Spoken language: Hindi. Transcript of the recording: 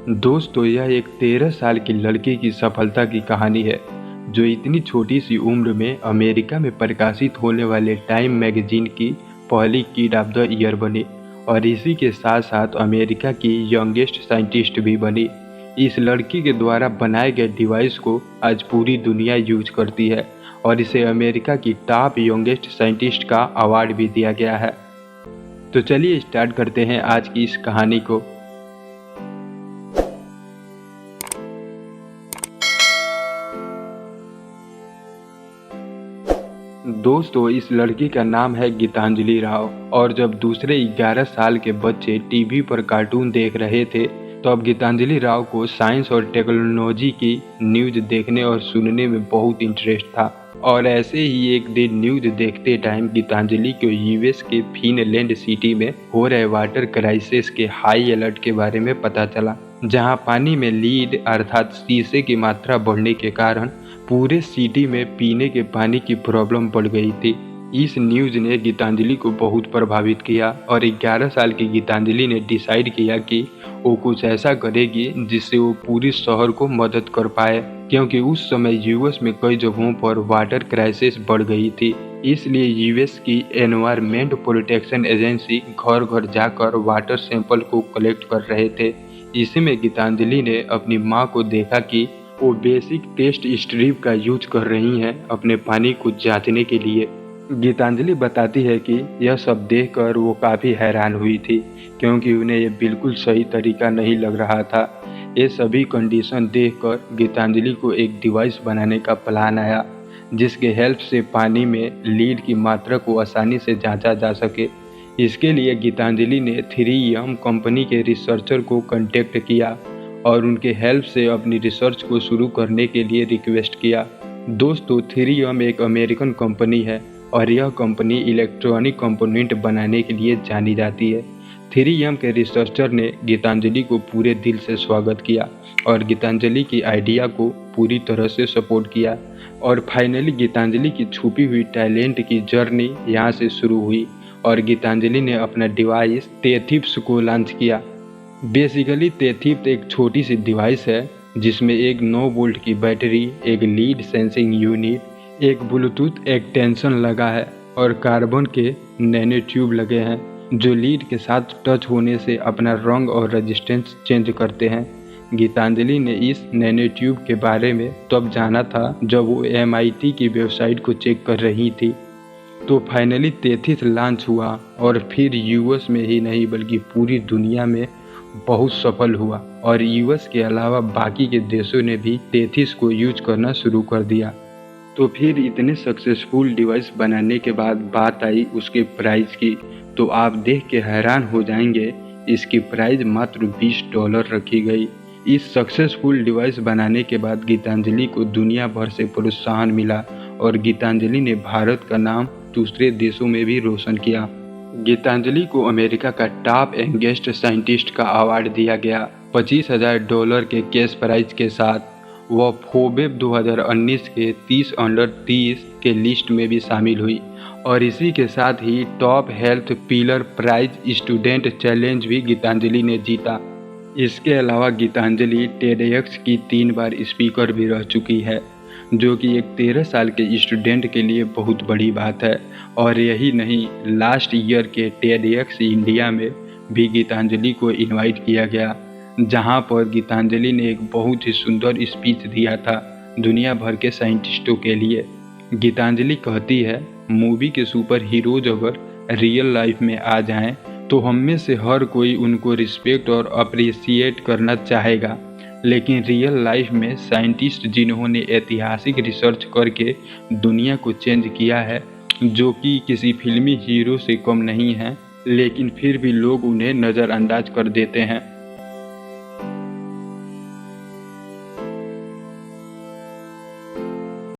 दोस्तों, यह एक 13 साल की लड़की की सफलता की कहानी है जो इतनी छोटी सी उम्र में अमेरिका में प्रकाशित होने वाले टाइम मैगजीन की पहली किड ऑफ द ईयर बनी और इसी के साथ साथ अमेरिका की यंगेस्ट साइंटिस्ट भी बनी। इस लड़की के द्वारा बनाए गए डिवाइस को आज पूरी दुनिया यूज करती है और इसे अमेरिका की टॉप यंगेस्ट साइंटिस्ट का अवार्ड भी दिया गया है। तो चलिए स्टार्ट करते हैं आज की इस कहानी को। दोस्तों, इस लड़की का नाम है गीतांजलि राव और जब दूसरे 11 साल के बच्चे टीवी पर कार्टून देख रहे थे तो अब गीतांजलि राव को साइंस और टेक्नोलॉजी की न्यूज देखने और सुनने में बहुत इंटरेस्ट था। और ऐसे ही एक दिन न्यूज देखते टाइम गीतांजलि को यूएस के फिनलैंड सिटी में हो रहे वाटर क्राइसिस के हाई अलर्ट के बारे में पता चला, जहां पानी में लीड अर्थात शीशे की मात्रा बढ़ने के कारण पूरे सिटी में पीने के पानी की प्रॉब्लम बढ़ गई थी। इस न्यूज ने गीतांजलि को बहुत प्रभावित किया और 11 साल की गीतांजलि ने डिसाइड किया कि वो कुछ ऐसा करेगी जिससे वो पूरी शहर को मदद कर पाए, क्योंकि उस समय यूएस में कई जगहों पर वाटर क्राइसिस बढ़ गई थी। इसलिए यूएस की एनवायरमेंट प्रोटेक्शन एजेंसी घर घर जाकर वाटर सैंपल को कलेक्ट कर रहे थे। इसी में गीतांजलि ने अपनी माँ को देखा कि वो बेसिक टेस्ट स्ट्रिप का यूज कर रही हैं अपने पानी को जांचने के लिए। गीतांजलि बताती है कि यह सब देखकर वो काफ़ी हैरान हुई थी, क्योंकि उन्हें ये बिल्कुल सही तरीका नहीं लग रहा था। ये सभी कंडीशन देखकर गीतांजलि को एक डिवाइस बनाने का प्लान आया जिसके हेल्प से पानी में लीड की मात्रा को आसानी से जांचा जा सके। इसके लिए गीतांजलि ने 3M कंपनी के रिसर्चर को कांटेक्ट किया और उनके हेल्प से अपनी रिसर्च को शुरू करने के लिए रिक्वेस्ट किया। दोस्तों, 3M एक अमेरिकन कंपनी है और यह कंपनी इलेक्ट्रॉनिक कंपोनेंट बनाने के लिए जानी जाती है। 3M के रिसर्चर ने गीतांजलि को पूरे दिल से स्वागत किया और गीतांजलि की आइडिया को पूरी तरह से सपोर्ट किया और फाइनली गीतांजलि की छुपी हुई टैलेंट की जर्नी यहाँ से शुरू हुई और गीतांजलि ने अपना डिवाइस टेथिप्स को लॉन्च किया। बेसिकली टेथिप्स एक छोटी सी डिवाइस है जिसमें एक 9 वोल्ट की बैटरी, एक लीड सेंसिंग यूनिट, एक ब्लूटूथ एक्सटेंशन लगा है और कार्बन के नैनो ट्यूब लगे हैं जो लीड के साथ टच होने से अपना रंग और रेजिस्टेंस चेंज करते हैं। गीतांजलि ने इस नैनो ट्यूब के बारे में तब जाना था जब वो MIT की वेबसाइट को चेक कर रही थी। तो फाइनली टेथिस लॉन्च हुआ और फिर यूएस में ही नहीं बल्कि पूरी दुनिया में बहुत सफल हुआ और यूएस के अलावा बाकी के देशों ने भी टेथिस को यूज करना शुरू कर दिया। तो फिर इतने सक्सेसफुल डिवाइस बनाने के बाद बात आई उसके प्राइस की, तो आप देख के हैरान हो जाएंगे। इसकी प्राइस मात्र $20 रखी गई। इस सक्सेसफुल डिवाइस बनाने के बाद गीतांजलि को दुनिया भर से प्रोत्साहन मिला और गीतांजलि ने भारत का नाम दूसरे देशों में भी रोशन किया। गीतांजलि को अमेरिका का टॉप यंगेस्ट साइंटिस्ट का अवार्ड दिया गया। $25,000 के कैश प्राइज के साथ वह फोर्ब्स 2019 के 30 अंडर 30 के लिस्ट में भी शामिल हुई और इसी के साथ ही top health pillar prize student challenge भी गीतांजलि ने जीता। इसके अलावा गीतांजलि TEDx की 3 बार स्पीकर भी रह चुकी है, जो कि एक 13 साल के स्टूडेंट के लिए बहुत बड़ी बात है। और यही नहीं, लास्ट ईयर के TEDx इंडिया में भी गीतांजलि को इनवाइट किया गया, जहां पर गीतांजलि ने एक बहुत ही सुंदर स्पीच दिया था दुनिया भर के साइंटिस्टों के लिए। गीतांजलि कहती है, मूवी के सुपर हीरोज अगर रियल लाइफ में आ जाएं तो हम में से हर कोई उनको रिस्पेक्ट और अप्रिशिएट करना चाहेगा, लेकिन रियल लाइफ में साइंटिस्ट जिन्होंने ऐतिहासिक रिसर्च करके दुनिया को चेंज किया है, जो कि किसी फिल्मी हीरो से कम नहीं है, लेकिन फिर भी लोग उन्हें नज़रअंदाज कर देते हैं।